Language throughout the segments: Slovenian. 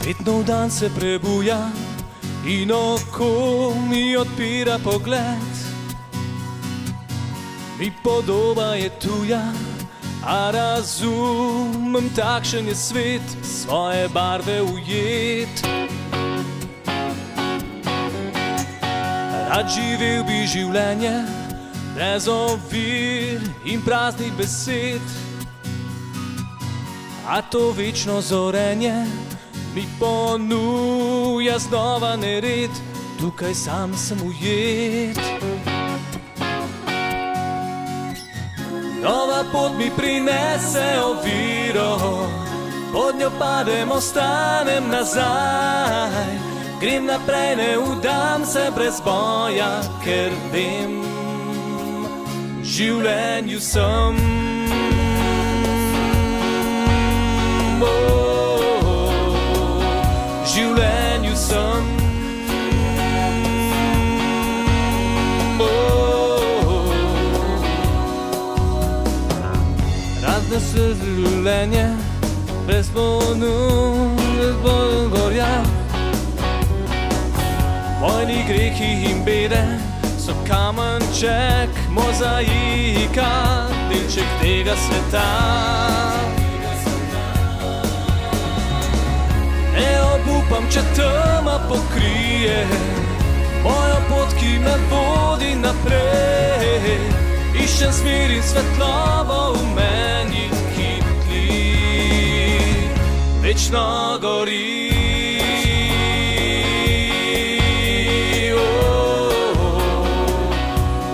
Vedno v dan se prebuja in oko mi odpira pogled. Mi podoba je tuja, a razumem, takšen je svet, svoje barve ujet. Rad živel bi življenje brez ovir in praznih besed, a to večno zorenje mi ponuja znova nered, tukaj sam sem ujet. Nova pot mi prinese oviro, pod njo padem, ostanem nazaj. Grem naprej, ne vdam se brez boja, ker vem, v življenju sem. V življenju sem. Razne se življenje, brez gorja. Vojni, grehi in bede so kamenček, mozaika, delček tega sveta. Ne obupam, če tema pokrije mojo pot, ki me vodi naprej. Iščem smer in svetlobo v meni, ki tli, večno gori.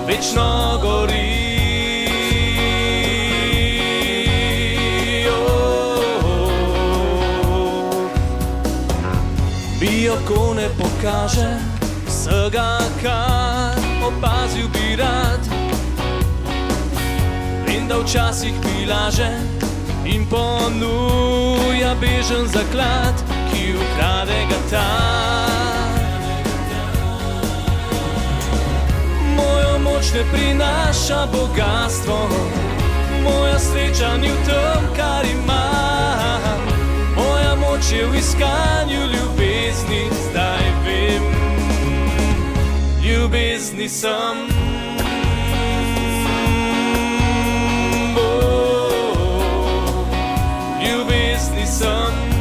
Večno gori. Mi oko ne pokaže vsega, kar opazil bi rad. Vem, da včasih mi laže in ponuja bežen zaklad, ki ukrade ga tam. Moja moč ne prinaša bogatstvo, moja sreča ni v tem, kar imam. Moja moč je v iskanju ljubezni, zdaj vem, ljubezni sem. Ljubezni sem.